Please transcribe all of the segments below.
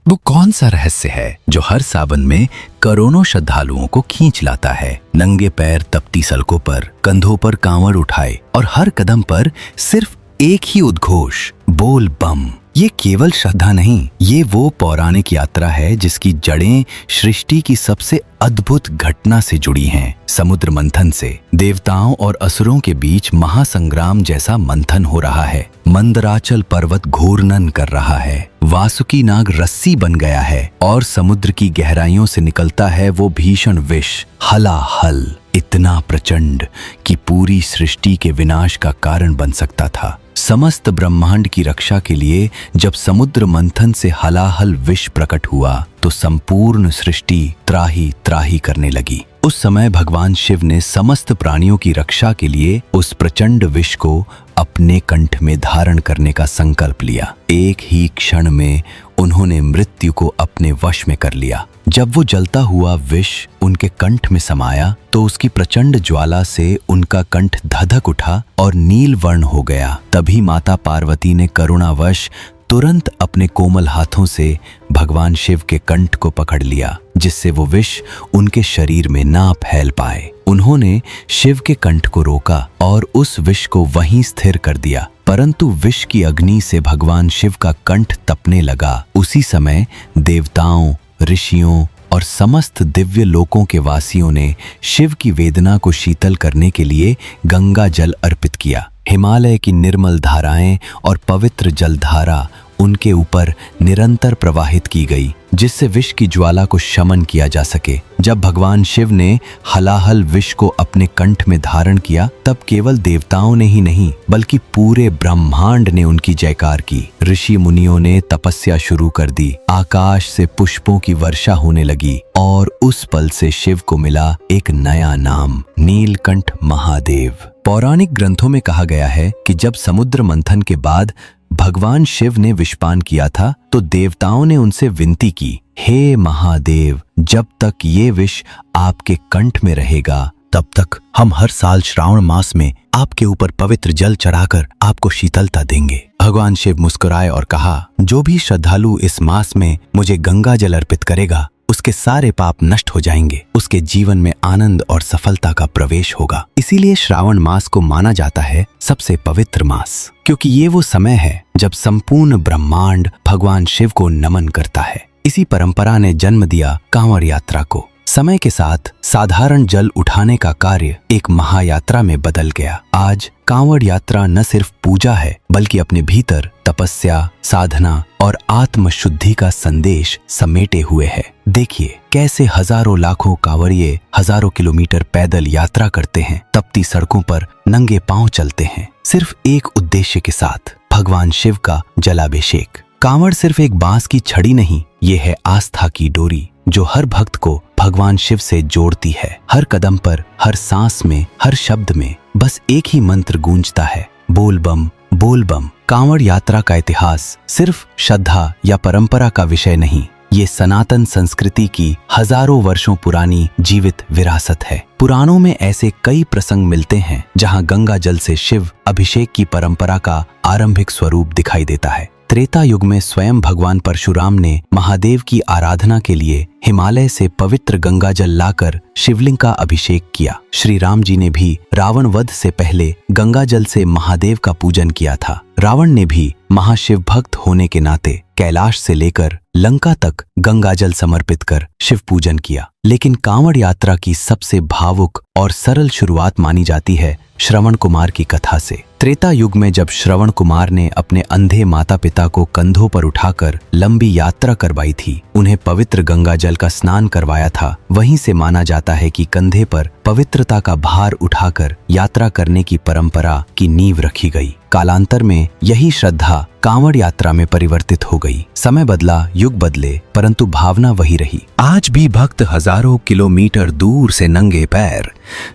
वो कौन सा रहस्य है जो हर सावन में करोड़ों श्रद्धालुओं को खींच लाता है? नंगे पैर तपती सड़कों पर, कंधों पर कांवड़ उठाए और हर कदम पर सिर्फ एक ही उद्घोष, बोल बम। ये केवल श्रद्धा नहीं, ये वो पौराणिक यात्रा है जिसकी जड़ें सृष्टि की सबसे अद्भुत घटना से जुड़ी हैं। समुद्र मंथन से देवताओं और असुरों के बीच महासंग्राम जैसा मंथन हो रहा है। मंदराचल पर्वत घूर्णन कर रहा है, वासुकी नाग रस्सी बन गया है और समुद्र की गहराइयों से निकलता है वो भीषण विष, हलाहल, इतना प्रचंड कि पूरी सृष्टि के विनाश का कारण बन सकता था। समस्त ब्रह्मांड की रक्षा के लिए जब समुद्र मंथन से हलाहल विष प्रकट हुआ तो संपूर्ण सृष्टि त्राही त्राही करने लगी। उस समय भगवान शिव ने समस्त प्राणियों की रक्षा के लिए उस प्रचंड विष को अपने कंठ में धारण करने का संकल्प लिया। एक ही क्षण में उन्होंने मृत्यु को अपने वश में कर लिया। जब वो जलता हुआ विष उनके कंठ में समाया तो उसकी प्रचंड ज्वाला से उनका कंठ धधक उठा और नील वर्ण हो गया। तभी माता पार्वती ने करुणावश तुरंत अपने कोमल हाथों से भगवान शिव के कंठ को पकड़ लिया, जिससे वो विष उनके शरीर में ना फैल पाए। उन्होंने शिव के कंठ को रोका और उस विष को वहीं स्थिर कर दिया, परंतु विष की अग्नि से भगवान शिव का कंठ तपने लगा। उसी समय देवताओं, ऋषियों और समस्त दिव्य लोकों के वासियों ने शिव की वेदना को शीतल करने के लिए गंगा जल अर्पित किया। हिमालय की निर्मल धाराएं और पवित्र जलधारा उनके ऊपर निरंतर प्रवाहित की गई, जिससे विष की ज्वाला को शमन किया जा सके। जब भगवान शिव ने हलाहल विष को अपने कंठ में धारण किया तब केवल देवताओं ने ही नहीं बल्कि पूरे ब्रह्मांड ने उनकी जयकार की। ऋषि मुनियों ने तपस्या शुरू कर दी, आकाश से पुष्पों की वर्षा होने लगी और उस पल से शिव को मिला एक नया नाम, नीलकंठ महादेव। पौराणिक ग्रंथों में कहा गया है कि जब समुद्र मंथन के बाद भगवान शिव ने विषपान किया था तो देवताओं ने उनसे विनती की, हे महादेव, जब तक ये विष आपके कंठ में रहेगा तब तक हम हर साल श्रावण मास में आपके ऊपर पवित्र जल चढ़ाकर आपको शीतलता देंगे। भगवान शिव मुस्कुराए और कहा, जो भी श्रद्धालु इस मास में मुझे गंगा जल अर्पित करेगा उसके सारे पाप नष्ट हो जाएंगे, उसके जीवन में आनंद और सफलता का प्रवेश होगा। इसीलिए श्रावण मास को माना जाता है सबसे पवित्र मास, क्योंकि ये वो समय है जब संपूर्ण ब्रह्मांड भगवान शिव को नमन करता है। इसी परंपरा ने जन्म दिया कांवड़ यात्रा को। समय के साथ साधारण जल उठाने का कार्य एक महायात्रा में बदल गया। आज कांवड़ यात्रा न सिर्फ पूजा है बल्कि अपने भीतर तपस्या, साधना और आत्म शुद्धि का संदेश समेटे हुए है। देखिए कैसे हजारों लाखों कांवड़िए हजारों किलोमीटर पैदल यात्रा करते हैं, तपती सड़कों पर नंगे पांव चलते हैं, सिर्फ एक उद्देश्य के साथ, भगवान शिव का जलाभिषेक। कांवड़ सिर्फ एक बांस की छड़ी नहीं, ये है आस्था की डोरी जो हर भक्त को भगवान शिव से जोड़ती है। हर कदम पर, हर सांस में, हर शब्द में बस एक ही मंत्र गूंजता है, बोल बम, बोल बम। कांवड़ यात्रा का इतिहास सिर्फ श्रद्धा या परंपरा का विषय नहीं, ये सनातन संस्कृति की हजारों वर्षों पुरानी जीवित विरासत है। पुराणों में ऐसे कई प्रसंग मिलते हैं जहां गंगा जल से शिव अभिषेक की परंपरा का आरंभिक स्वरूप दिखाई देता है। त्रेता युग में स्वयं भगवान परशुराम ने महादेव की आराधना के लिए हिमालय से पवित्र गंगा जल लाकर शिवलिंग का अभिषेक किया। श्री राम जी ने भी रावण वध से पहले गंगा जल से महादेव का पूजन किया था। रावण ने भी महाशिव भक्त होने के नाते कैलाश से लेकर लंका तक गंगा जल समर्पित कर शिव पूजन किया। लेकिन कांवड़ यात्रा की सबसे भावुक और सरल शुरुआत मानी जाती है श्रवण कुमार की कथा से। त्रेता युग में जब श्रवण कुमार ने अपने अंधे माता पिता को कंधों पर उठाकर लंबी यात्रा करवाई थी, उन्हें पवित्र गंगा जल का स्नान करवाया था, वहीं से माना जाता है कि कंधे पर पवित्रता का भार उठाकर यात्रा करने की परंपरा की नींव रखी गई। कालांतर में यही श्रद्धा कांवड़ यात्रा में परिवर्तित हो गई। समय बदला, युग बदले, परंतु भावना वही रही। आज भी भक्त हजारों किलोमीटर दूर से नंगे पैर,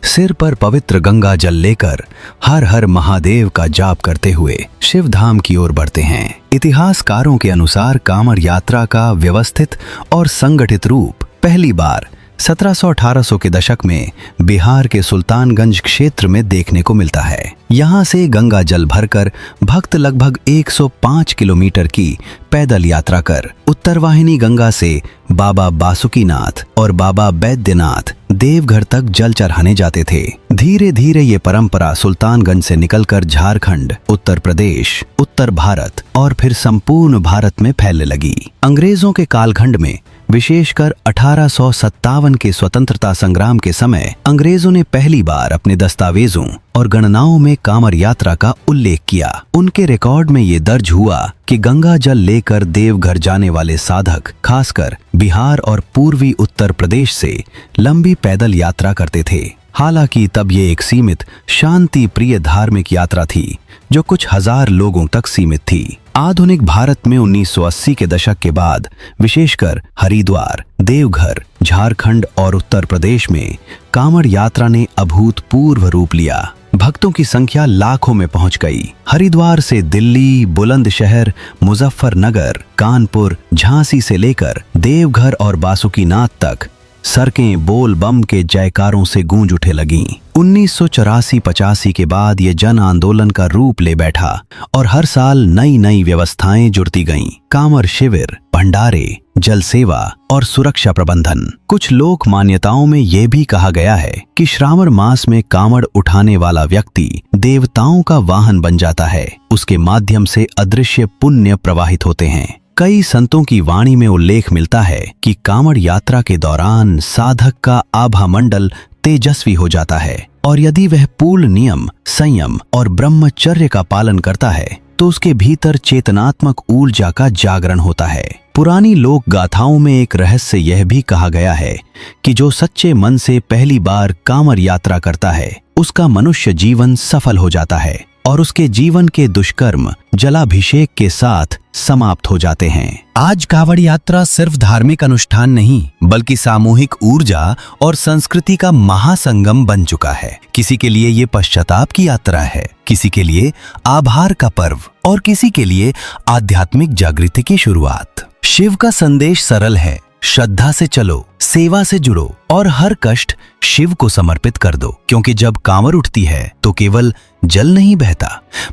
सिर पर पवित्र गंगा जल लेकर हर हर महादेव का जाप करते हुए शिव धाम की ओर बढ़ते हैं। इतिहासकारों के अनुसार कांवड़ यात्रा का व्यवस्थित और संगठित रूप पहली बार 1700-1800 के दशक में बिहार के सुल्तानगंज क्षेत्र में देखने को मिलता है। यहाँ से गंगा जल भरकर भक्त लगभग 105 किलोमीटर की पैदल यात्रा कर उत्तरवाहिनी गंगा से बाबा बासुकीनाथ और बाबा बैद्यनाथ देवघर तक जल चढ़ाने जाते थे। धीरे धीरे ये परंपरा सुल्तानगंज से निकलकर झारखंड, उत्तर प्रदेश, उत्तर भारत और फिर संपूर्ण भारत में फैलने लगी। अंग्रेजों के कालखंड में, विशेषकर 1857 के स्वतंत्रता संग्राम के समय, अंग्रेजों ने पहली बार अपने दस्तावेजों और गणनाओं में कांवर यात्रा का उल्लेख किया। उनके रिकॉर्ड में ये दर्ज हुआ कि गंगा जल लेकर देवघर जाने वाले साधक खासकर बिहार और पूर्वी उत्तर प्रदेश से लंबी पैदल यात्रा करते थे। हालांकि तब ये एक सीमित, शांति प्रिय धार्मिक यात्रा थी जो कुछ हजार लोगों तक सीमित थी। आधुनिक भारत में 1980 के दशक के बाद विशेषकर हरिद्वार, देवघर, झारखंड और उत्तर प्रदेश में कांवड़ यात्रा ने अभूतपूर्व रूप लिया। भक्तों की संख्या लाखों में पहुंच गई। हरिद्वार से दिल्ली, बुलंदशहर, मुजफ्फरनगर, कानपुर, झांसी से लेकर देवघर और बासुकीनाथ तक सड़कें बोल बम के जयकारों से गूंज उठे लगीं। 1984-85 के बाद ये जन आंदोलन का रूप ले बैठा और हर साल नई नई व्यवस्थाएं जुड़ती गईं। कांवर शिविर, भंडारे, जल सेवा और सुरक्षा प्रबंधन। कुछ लोक मान्यताओं में यह भी कहा गया है कि श्रावण मास में कांवड़ उठाने वाला व्यक्ति देवताओं का वाहन बन जाता है। उसके माध्यम से अदृश्य पुण्य प्रवाहित होते हैं। कई संतों की वाणी में उल्लेख मिलता है कि कांवड़ यात्रा के दौरान साधक का आभा मंडल तेजस्वी हो जाता है और यदि वह पूर्ण नियम, संयम और ब्रह्मचर्य का पालन करता है तो उसके भीतर चेतनात्मक ऊर्जा का जागरण होता है। पुरानी लोक गाथाओं में एक रहस्य यह भी कहा गया है कि जो सच्चे मन से पहली बार कांवड़ यात्रा करता है उसका मनुष्य जीवन सफल हो जाता है और उसके जीवन के दुष्कर्म जलाभिषेक के साथ समाप्त हो जाते हैं। आज कांवड़ यात्रा सिर्फ धार्मिक अनुष्ठान नहीं बल्कि सामूहिक ऊर्जा और संस्कृति का महासंगम बन चुका है। किसी के लिए ये पश्चाताप की यात्रा है, किसी के लिए आभार का पर्व और किसी के लिए आध्यात्मिक जागृति की शुरुआत। शिव का संदेश सरल है, श्रद्धा से चलो, सेवा से जुड़ो और हर कष्ट शिव को समर्पित कर दो, क्योंकि जब कांवड़ उठती है तो केवल जल नहीं बहता,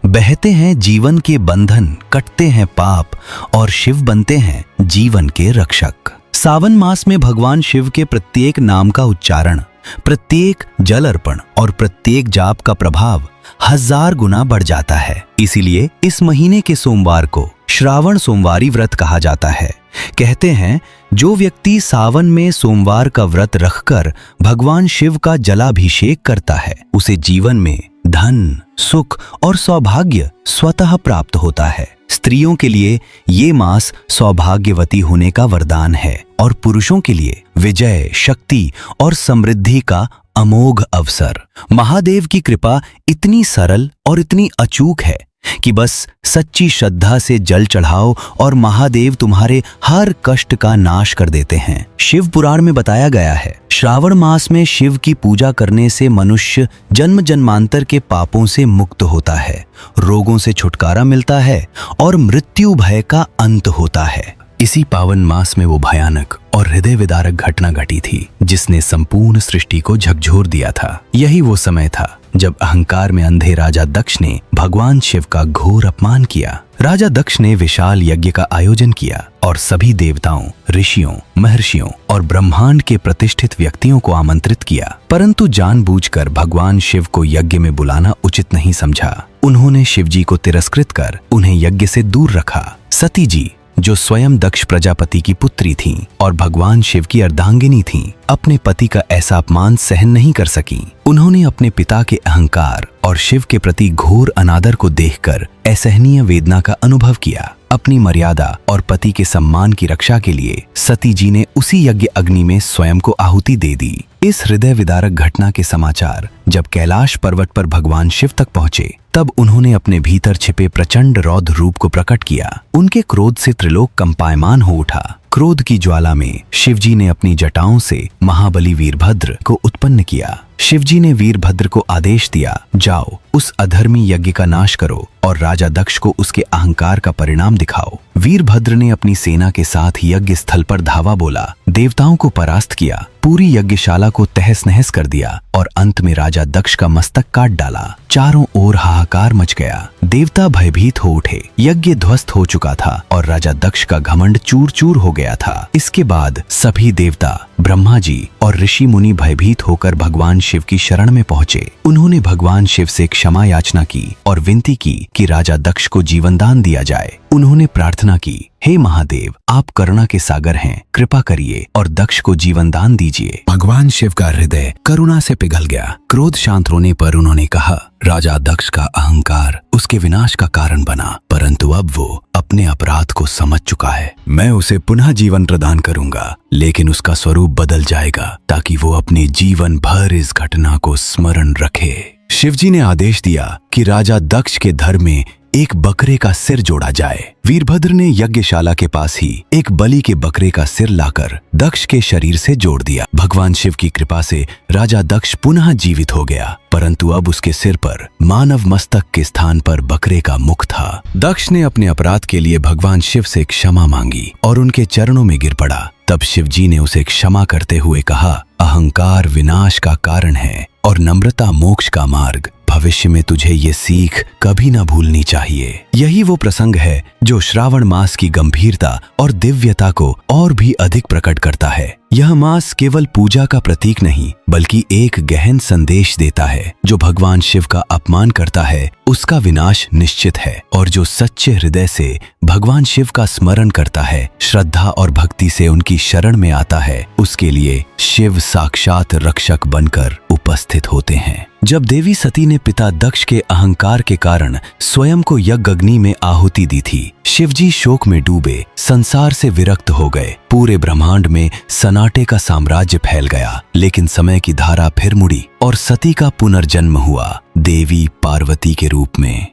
बहते हैं जीवन के बंधन, कटते हैं पाप और शिव बनते हैं जीवन के रक्षक। सावन मास में भगवान शिव के प्रत्येक नाम का उच्चारण, प्रत्येक जल अर्पण और प्रत्येक जाप का प्रभाव 1000 गुना बढ़ जाता है। इसीलिए इस महीने के सोमवार को श्रावण सोमवारी व्रत कहा जाता है। कहते हैं जो व्यक्ति सावन में सोमवार का व्रत रखकर भगवान शिव का जलाभिषेक करता है उसे जीवन में धन, सुख और सौभाग्य स्वतः प्राप्त होता है। स्त्रियों के लिए ये मास सौभाग्यवती होने का वरदान है और पुरुषों के लिए विजय, शक्ति और समृद्धि का अमोघ अवसर। महादेव की कृपा इतनी सरल और इतनी अचूक है कि बस सच्ची श्रद्धा से जल चढ़ाओ और महादेव तुम्हारे हर कष्ट का नाश कर देते हैं। शिव पुराण में बताया गया है, श्रावण मास में शिव की पूजा करने से मनुष्य जन्म जन्मांतर के पापों से मुक्त होता है, रोगों से छुटकारा मिलता है और मृत्यु भय का अंत होता है। इसी पावन मास में वो भयानक और हृदय विदारक घटना घटी थी जिसने संपूर्ण सृष्टि को झकझोर दिया था। यही वो समय था जब अहंकार में अंधे राजा दक्ष ने भगवान शिव का घोर अपमान किया। राजा दक्ष ने विशाल यज्ञ का आयोजन किया और सभी देवताओं, ऋषियों, महर्षियों और ब्रह्मांड के प्रतिष्ठित व्यक्तियों को आमंत्रित किया, परंतु जानबूझकर भगवान शिव को यज्ञ में बुलाना उचित नहीं समझा। उन्होंने शिव जी को तिरस्कृत कर उन्हें यज्ञ से दूर रखा। सती जी जो स्वयं दक्ष प्रजापति की पुत्री थीं और भगवान शिव की अर्धांगिनी थीं, अपने पति का ऐसा अपमान सहन नहीं कर सकीं। उन्होंने अपने पिता के अहंकार और शिव के प्रति घोर अनादर को देखकर असहनीय वेदना का अनुभव किया। अपनी मर्यादा और पति के सम्मान की रक्षा के लिए सती जी ने उसी यज्ञ अग्नि में स्वयं को आहुति दे दी। इस हृदय विदारक घटना के समाचार जब कैलाश पर्वत पर भगवान शिव तक पहुंचे तब उन्होंने अपने भीतर छिपे प्रचंड रौद्र रूप को प्रकट किया। उनके क्रोध से त्रिलोक कंपायमान हो उठा। क्रोध की ज्वाला में शिवजी ने अपनी जटाओं से महाबली वीरभद्र को उत्पन्न किया। शिवजी ने वीरभद्र को आदेश दिया, जाओ उस अधर्मी यज्ञ का नाश करो और राजा दक्ष को उसके अहंकार का परिणाम दिखाओ। वीरभद्र ने अपनी सेना के साथ यज्ञ स्थल पर धावा बोला, देवताओं को परास्त किया, पूरी यज्ञशाला को तहस नहस कर दिया और अंत में राजा दक्ष का मस्तक काट डाला। चारों ओर हाहाकार मच गया। देवता भयभीत हो उठे। यज्ञ ध्वस्त हो चुका था और राजा दक्ष का घमंड चूर चूर हो गया था। इसके बाद सभी देवता, ब्रह्मा जी और ऋषि मुनि भयभीत होकर भगवान शिव की शरण में पहुंचे। उन्होंने भगवान शिव से क्षमा याचना की और विनती की कि राजा दक्ष को जीवन दान दिया जाए। उन्होंने प्रार्थना की, हे महादेव, आप करुणा के सागर हैं, कृपा करिए और दक्ष को जीवन दान दीजिए। भगवान शिव का हृदय करुणा से पिघल गया। क्रोध शांत होने पर उन्होंने कहा, राजा दक्ष का अहंकार उसके विनाश का कारण बना, परंतु अब वो अपने अपराध को समझ चुका है। मैं उसे पुनः जीवन प्रदान करूंगा, लेकिन उसका स्वरूप बदल जाएगा ताकि वो अपने जीवन भर इस घटना को स्मरण रखे। शिवजी ने आदेश दिया कि राजा दक्ष के धर में एक बकरे का सिर जोड़ा जाए। वीरभद्र ने यज्ञशाला के पास ही एक बलि के बकरे का सिर लाकर दक्ष के शरीर से जोड़ दिया। भगवान शिव की कृपा से राजा दक्ष पुनः जीवित हो गया, परंतु अब उसके सिर पर मानव मस्तक के स्थान पर बकरे का मुख था। दक्ष ने अपने अपराध के लिए भगवान शिव से क्षमा मांगी और उनके चरणों में गिर पड़ा। तब शिवजी ने उसे क्षमा करते हुए कहा, अहंकार विनाश का कारण है और नम्रता मोक्ष का मार्ग। भविष्य में तुझे ये सीख कभी न भूलनी चाहिए। यही वो प्रसंग है जो श्रावण मास की गंभीरता और दिव्यता को और भी अधिक प्रकट करता है। यह मास केवल पूजा का प्रतीक नहीं, बल्कि एक गहन संदेश देता है। जो भगवान शिव का अपमान करता है उसका विनाश निश्चित है, और जो सच्चे हृदय से भगवान शिव का स्मरण करता है, श्रद्धा और भक्ति से उनकी शरण में आता है, उसके लिए शिव साक्षात रक्षक बनकर उपस्थित होते हैं। जब देवी सती ने पिता दक्ष के अहंकार के कारण स्वयं को यज्ञ अग्नि में आहुति दी थी, शिवजी शोक में डूबे, संसार से विरक्त हो गए। पूरे ब्रह्मांड में सन्नाटे का साम्राज्य फैल गया। लेकिन समय की धारा फिर मुड़ी और सती का पुनर्जन्म हुआ, देवी पार्वती के रूप में।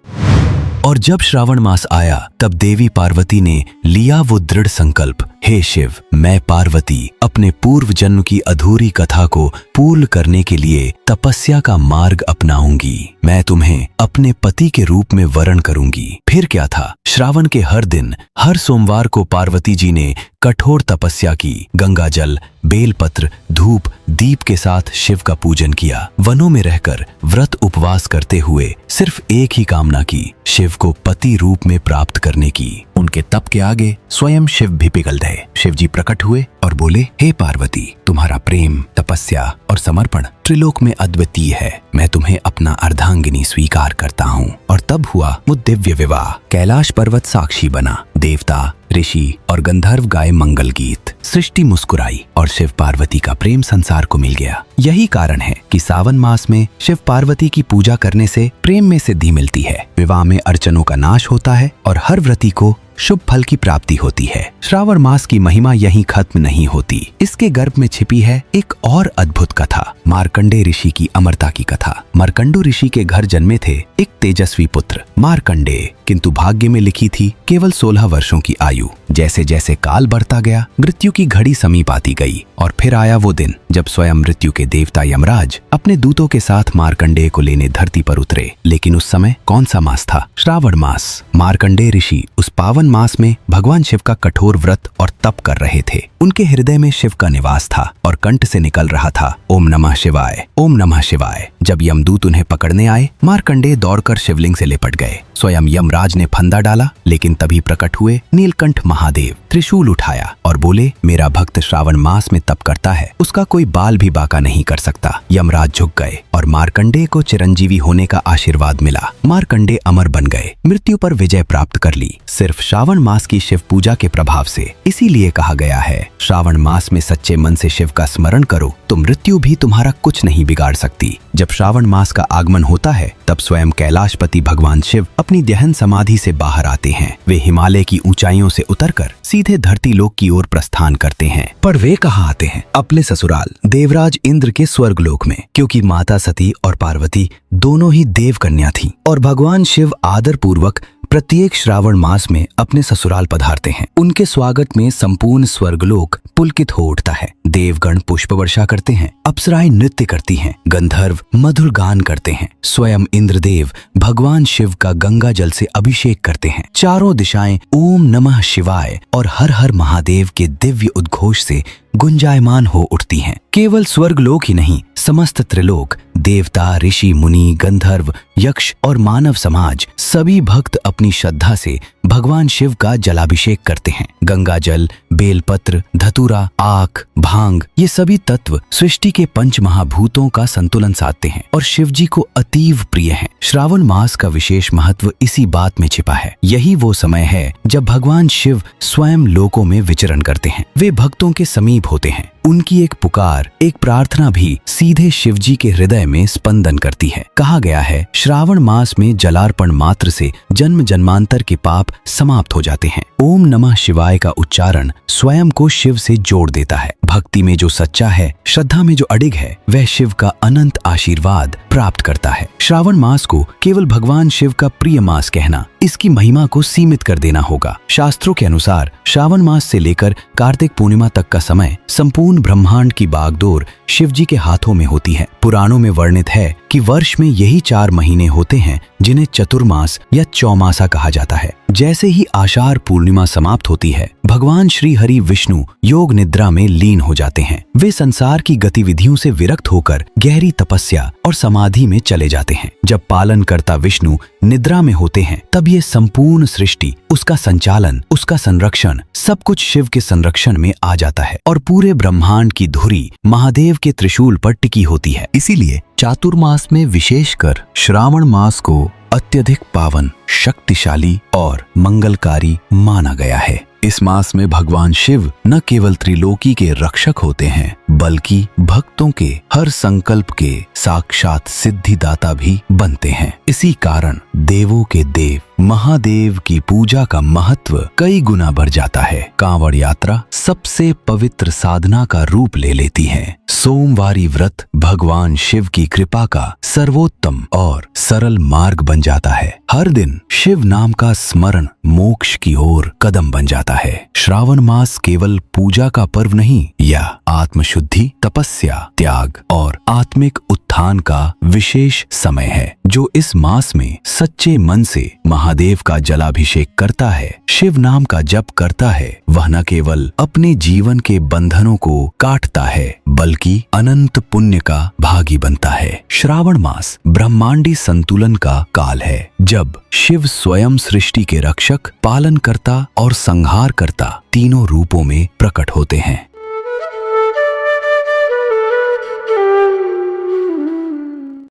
और जब श्रावण मास आया तब देवी पार्वती ने लिया वो दृढ़ संकल्प, हे शिव, मैं पार्वती अपने पूर्व जन्म की अधूरी कथा को पूर्ण करने के लिए तपस्या का मार्ग अपनाऊंगी। मैं तुम्हें अपने पति के रूप में वरण करूंगी। फिर क्या था, श्रावण के हर दिन, हर सोमवार को पार्वती जी ने कठोर तपस्या की। गंगा जल, बेलपत्र, धूप, दीप के साथ शिव का पूजन किया। वनों में रहकर व्रत उपवास करते हुए सिर्फ एक ही कामना की, शिव को पति रूप में प्राप्त करने की। उनके तप के आगे स्वयं शिव भी पिघल गए। शिवजी प्रकट हुए और बोले, हे पार्वती, तुम्हारा प्रेम, तपस्या और समर्पण त्रिलोक में अद्वितीय है। मैं तुम्हें अपना अर्धांगिनी स्वीकार करता हूँ। और तब हुआ वो दिव्य विवाह। कैलाश पर्वत साक्षी बना। देवता, ऋषि और गंधर्व गाए मंगल गीत। सृष्टि मुस्कुराई और शिव पार्वती का प्रेम संसार को मिल गया। यही कारण है कि सावन मास में शिव पार्वती की पूजा करने से प्रेम में सिद्धि मिलती है, विवाह में अड़चनों का नाश होता है और हर व्रती को शुभ फल की प्राप्ति होती है। श्रावण मास की महिमा यहीं खत्म नहीं होती। इसके गर्भ में छिपी है एक और अद्भुत कथा, मार्कंडे ऋषि की अमरता की कथा। मार्कंडो ऋषि के घर जन्मे थे एक तेजस्वी पुत्र मार्कंडे, किंतु भाग्य में लिखी थी केवल 16 वर्षों की आयु। जैसे जैसे काल बढ़ता गया, मृत्यु की घड़ी समीप आती गई और फिर आया वो दिन जब स्वयं मृत्यु के देवता यमराज अपने दूतों के साथ मार्कंडेय को लेने धरती पर उतरे। लेकिन उस समय कौन सा मास था? श्रावण मास। मार्कंडेय ऋषि उस पावन मास में भगवान शिव का कठोर व्रत और तप कर रहे थे। उनके हृदय में शिव का निवास था और कंठ से निकल रहा था, ओम नमः शिवाय, ओम नमः शिवाय। जब यमदूत उन्हें पकड़ने आए, मार्कंडेय दौड़कर शिवलिंग से लिपट गए। स्वयं यमराज ने फंदा डाला, लेकिन तभी प्रकट हुए नीलकंठ महादेव। त्रिशूल उठाया और बोले, मेरा भक्त श्रावण मास में तप करता है, उसका कोई बाल भी बाका नहीं कर सकता। यमराज झुक गए और मार्कंडेय को चिरंजीवी होने का आशीर्वाद मिला। मार्कंडेय अमर बन गए, मृत्यु पर विजय प्राप्त कर ली, सिर्फ श्रावण मास की शिव पूजा के प्रभाव से। इसीलिए कहा गया है, श्रावण मास में सच्चे मन से शिव का स्मरण करो तो मृत्यु भी तुम्हारा कुछ नहीं बिगाड़ सकती। जब श्रावण मास का आगमन होता है तब स्वयं कैलाशपति भगवान शिव अपनी गहन समाधि से बाहर आते हैं। वे हिमालय की ऊंचाइयों से उतरकर सीधे धरती लोक की ओर प्रस्थान करते हैं। पर वे कहाँ आते हैं? अपने ससुराल देवराज इंद्र के स्वर्गलोक में, क्योंकि माता सती और पार्वती दोनों ही देव कन्या थीं और भगवान शिव आदर पूर्वक प्रत्येक श्रावण मास में अपने ससुराल पधारते हैं। उनके स्वागत में संपूर्ण स्वर्गलोक पुलकित हो उठता है। देवगण पुष्प वर्षा करते हैं, अप्सराएं नृत्य करती हैं, गंधर्व मधुर गान करते हैं, स्वयं इंद्रदेव भगवान शिव का गंगा जल से अभिषेक करते हैं। चारों दिशाएं ओम नमः शिवाय और हर हर महादेव के दिव्य उद्घोष से गुंजायमान हो उठती हैं। केवल स्वर्गलोक ही नहीं, समस्त त्रिलोक, देवता, ऋषि, मुनि, गंधर्व, यक्ष और मानव समाज सभी भक्त अपनी श्रद्धा से भगवान शिव का जलाभिषेक करते हैं। गंगा जल, बेलपत्र, धतूरा, आख, भांग ये सभी तत्व सृष्टि के पंच महाभूतों का संतुलन साधते हैं और शिव जी को अतीव प्रिय हैं। श्रावण मास का विशेष महत्व इसी बात में छिपा है। यही वो समय है जब भगवान शिव स्वयं लोकों में विचरण करते हैं। वे भक्तों के समीप होते हैं। उनकी एक पुकार, एक प्रार्थना भी सीधे शिव जी के हृदय में स्पंदन करती है। कहा गया है, श्रावण मास में जलार्पण मात्र से जन्म जन्मांतर के पाप समाप्त हो जाते हैं। ओम नमः शिवाय का उच्चारण स्वयं को शिव से जोड़ देता है। भक्ति में जो सच्चा है, श्रद्धा में जो अडिग है, वह शिव का अनंत आशीर्वाद प्राप्त करता है। श्रावण मास को केवल भगवान शिव का प्रिय मास कहना, इसकी महिमा को सीमित कर देना होगा। शास्त्रों के अनुसार श्रावण मास से लेकर कार्तिक पूर्णिमा तक का समय संपूर्ण ब्रह्मांड की बागडोर शिव जी के हाथों में होती है। पुराणों में वर्णित है कि वर्ष में यही 4 महीने होते हैं जिन्हें चतुर्मास या चौमासा कहा जाता है। जैसे ही आषाढ़ पूर्णिमा समाप्त होती है, भगवान श्री हरि विष्णु योग निद्रा में लीन हो जाते हैं। वे संसार की गतिविधियों से विरक्त होकर गहरी तपस्या और समाधि में चले जाते हैं। जब पालन करता विष्णु निद्रा में होते हैं, तब ये संपूर्ण सृष्टि, उसका संचालन, उसका संरक्षण, सब कुछ शिव के संरक्षण में आ जाता है और पूरे ब्रह्मांड की धुरी महादेव के त्रिशूल पर टिकी होती है। इसीलिए चातुर्मास में विशेषकर श्रावण मास को अत्यधिक पावन, शक्तिशाली और मंगलकारी माना गया है। इस मास में भगवान शिव न केवल त्रिलोकी के रक्षक होते हैं, बल्कि भक्तों के हर संकल्प के साक्षात सिद्धिदाता भी बनते हैं। इसी कारण देवों के देव महादेव की पूजा का महत्व कई गुना बढ़ जाता है। कांवड़ यात्रा सबसे पवित्र साधना का रूप ले लेती है। सोमवारी व्रत भगवान शिव की कृपा का सर्वोत्तम और सरल मार्ग बन जाता है। हर दिन शिव नाम का स्मरण मोक्ष की ओर कदम बन जाता है। श्रावण मास केवल पूजा का पर्व नहीं, यह आत्मशुद्धि, तपस्या, त्याग और आत्मिक उत्थान का विशेष समय है। जो इस मास में सच्चे मन से महादेव का जलाभिषेक करता है, शिव नाम का जप करता है, वह न केवल अपने जीवन के बंधनों को काटता है, बल्कि अनंत पुण्य का भागी बनता है। श्रावण मास ब्रह्मांडी संतुलन का काल है, जब शिव स्वयं सृष्टि के रक्षक, पालन करता और संहार करता तीनों रूपों में प्रकट होते हैं।